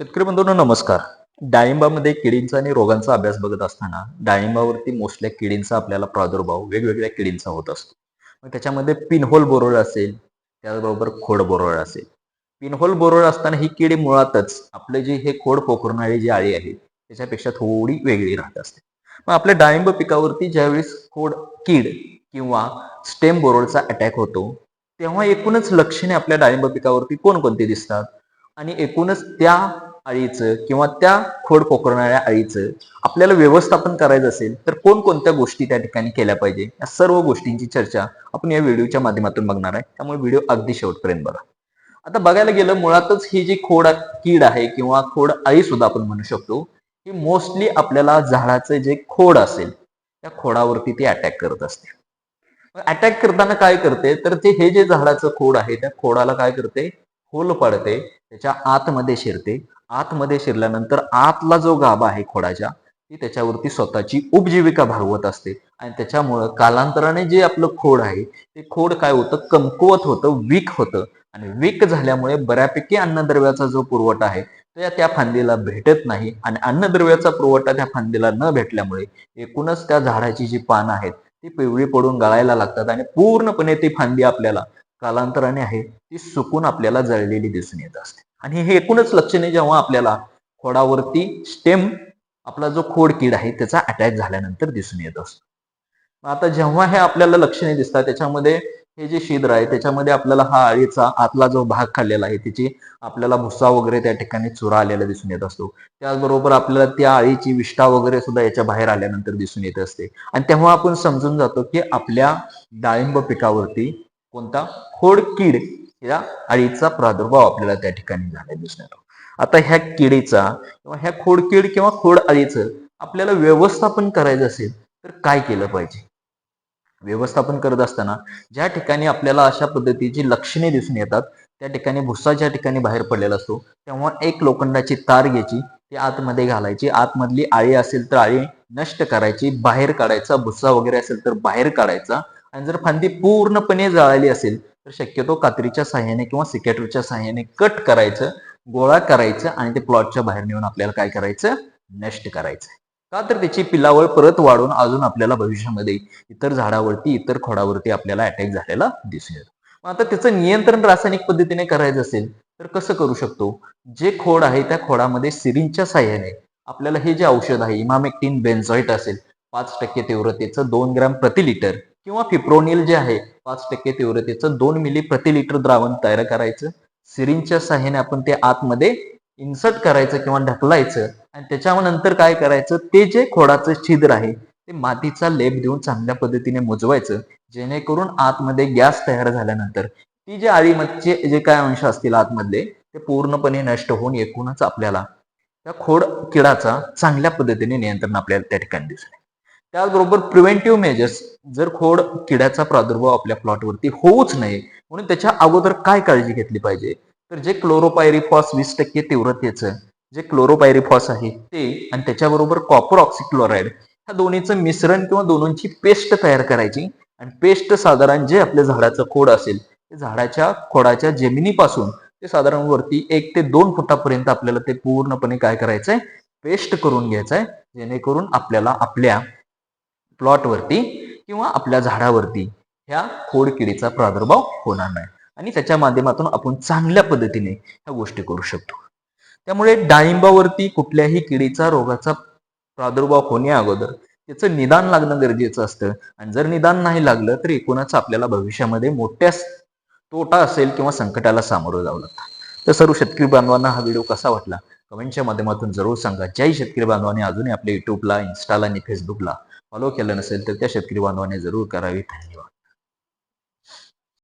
शेतकरी बंधूंनो नमस्कार. डाळिंबामध्ये किडींचा आणि रोगांचा अभ्यास बघत असताना डाळिंबावरती मोस्टल्या किडींचा आपल्याला प्रादुर्भाव वेगवेगळ्या किडींचा होत असतो. मग त्याच्यामध्ये पिनहोल बोरळ असेल, त्याचबरोबर खोड बोरळ असेल. पिनहोल बोरळ असताना ही किडी मुळातच आपले जे हे खोड पोखरणारी जी अळी आहे त्याच्यापेक्षा थोडी वेगळी राहत असते. मग आपल्या डाळिंब पिकावरती ज्यावेळेस कीड किंवा स्टेम बोरळचा अटॅक होतो, तेव्हा एकूणच लक्षणे आपल्या डाळिंब पिकावरती कोणकोणती दिसतात आणि एकूणच त्या अळीचं किंवा त्या खोड पोखरणाऱ्या अळीचं आपल्याला व्यवस्थापन करायचं असेल तर कोणकोणत्या गोष्टी त्या ठिकाणी केल्या पाहिजे, या सर्व गोष्टींची चर्चा आपण या व्हिडिओच्या माध्यमातून बघणार आहे. त्यामुळे व्हिडिओ अगदी शेवटपर्यंत बघा. आता बघायला गेलं मुळातच ही जी कीड आहे किंवा खोड अळी सुद्धा आपण म्हणू शकतो, ही मोस्टली आपल्याला झाडाचं जे खोड असेल त्या खोडावरती ती अटॅक करत असते. अटॅक करताना काय करते तर ते हे जे झाडाचं खोड आहे त्या खोडाला काय करते, होल पाडते, त्याच्या आतमध्ये शिरते. आतमध्ये शिरल्यानंतर आतला जो गाभा आहे खोडाच्या, ती त्याच्यावरती स्वतःची उपजीविका भागवत असते आणि त्याच्यामुळं कालांतराने जे आपलं खोड आहे ते खोड काय होतं, कमकुवत होतं, वीक होतं आणि वीक झाल्यामुळे बऱ्यापैकी अन्नद्रव्याचा जो पुरवठा आहे त्या फांदीला भेटत नाही आणि अन्नद्रव्याचा पुरवठा त्या फांदीला न भेटल्यामुळे एकूणच त्या झाडाची जी पानं आहेत ती पिवळी पडून गळायला लागतात आणि पूर्णपणे ती फांदी आपल्याला कालांतराने आहे ती सुकून आपल्याला जळलेली दिसून येत असते. आणि हे एकूणच लक्षणे जेव्हा आपल्याला खोडावरती स्टेम आपला जो खोड कीड आहे त्याचा अटॅक झाल्यानंतर दिसून येत असतो. आता जेव्हा हे आपल्याला लक्षणे दिसतात त्याच्यामध्ये हे जे छिद्र आहे त्याच्यामध्ये आपल्याला हा अळीचा आतला जो भाग खाल्लेला आहे त्याची आपल्याला भुसा वगैरे त्या ठिकाणी चुरा आलेला दिसून येत असतो. त्याचबरोबर आपल्याला त्या अळीची विष्ठा वगैरे सुद्धा याच्या बाहेर आल्यानंतर दिसून येत असते आणि तेव्हा आपण समजून जातो की आपल्या डाळिंब पिकावरती कोणता खोड कीड या अळीचा प्रादुर्भाव आपल्याला त्या ठिकाणी झाला दिसून येतो. आता ह्या किडीचा किंवा ह्या खोडकीड किंवा खोड अळीचं आपल्याला व्यवस्थापन करायचं असेल तर काय केलं पाहिजे. व्यवस्थापन करत असताना ज्या ठिकाणी आपल्याला अशा पद्धतीची लक्षणे दिसून येतात त्या ठिकाणी भुसा ज्या ठिकाणी बाहेर पडलेला असतो तेव्हा एक लोखंडाची तार घ्यायची, ती आतमध्ये घालायची, आतमधली आळी असेल तर आळी नष्ट करायची, बाहेर काढायचा, भुसा वगैरे असेल तर बाहेर काढायचा आणि जर फांदी पूर्णपणे जळाली असेल तर शक्यतो कात्रीच्या साह्याने किंवा सिकेटरच्या साह्याने कट करायचं, गोळा करायचं आणि ते प्लॉटच्या बाहेर नेऊन आपल्याला काय करायचं, नष्ट करायचं. का तर त्याची पिलावळ परत वाढून अजून आपल्याला भविष्यामध्ये इतर झाडावरती इतर खोडावरती आपल्याला अटॅक झालेला दिसून येतो. आता त्याचं नियंत्रण रासायनिक पद्धतीने करायचं असेल तर कसं करू शकतो. जे खोड आहे त्या खोडामध्ये सिरिंजच्या साह्याने आपल्याला हे जे औषध आहे इमामेक्टिन बेन्झोइट असेल 5% तीव्रतेचं 2 ग्रॅम प्रति लिटर किंवा फिप्रोनिल जे आहे 5% तीव्रतेचं 2 मिली प्रति लिटर द्रावण तयार करायचं. सिरिंजच्या साह्याने आपण ते आतमध्ये इन्सर्ट करायचं किंवा ढकलायचं आणि त्याच्यानंतर काय करायचं, ते जे खोडाचं छिद्र आहे ते मातीचा लेप देऊन चांगल्या पद्धतीने मुजवायचं, जेणेकरून आतमध्ये गॅस तयार झाल्यानंतर ती जे अळीमध्ये जे काय अंश असतील आतमधले ते पूर्णपणे नष्ट होऊन एकूणच आपल्याला त्या खोड किडाचा चांगल्या पद्धतीने नियंत्रण आपल्याला त्या ठिकाणी दिसते. त्याचबरोबर प्रिव्हेंटिव्ह मेजर्स, जर खोड किड्याचा प्रादुर्भाव आपल्या प्लॉटवरती होऊच नये म्हणून त्याच्या अगोदर काय काळजी घेतली पाहिजे, तर जे क्लोरोपायरिफॉस 20% तीव्रतेचं जे क्लोरोपायरिफॉस आहे ते आणि त्याच्याबरोबर कॉपर ऑक्सिक्लोराइड ह्या दोन्हीचं मिश्रण किंवा दोन्हीची पेस्ट तयार करायची आणि पेस्ट साधारण जे आपल्या झाडाचं खोड असेल ते झाडाच्या खोडाच्या जमिनीपासून ते साधारण वरती 1 ते 2 फुटापर्यंत आपल्याला ते पूर्णपणे काय करायचंय, पेस्ट करून घ्यायचंय, जेणेकरून आपल्याला आपल्या प्लॉटवरती किंवा आपल्या झाडावरती ह्या खोडकिडीचा प्रादुर्भाव होणार नाही आणि त्याच्या माध्यमातून आपण चांगल्या पद्धतीने ह्या गोष्टी करू शकतो. त्यामुळे डाळिंबावरती कुठल्याही किडीचा रोगाचा प्रादुर्भाव होण्या अगोदर त्याचं निदान लागणं गरजेचं असतं आणि जर निदान नाही लागलं तर एकूणच आपल्याला भविष्यामध्ये मोठ्या तोटा असेल किंवा संकटाला सामोरं जावं लागतं. तर सर्व शेतकरी बांधवांना हा व्हिडिओ कसा वाटला कमेंटच्या माध्यमातून जरूर सांगा. ज्याही शेतकरी बांधवांनी अजूनही आपल्या युट्यूबला, इन्स्टाला आणि फेसबुकला फॉलो केलं नसेल तर त्या शेतकरी बांधवांनी जरूर करावी. धन्यवाद.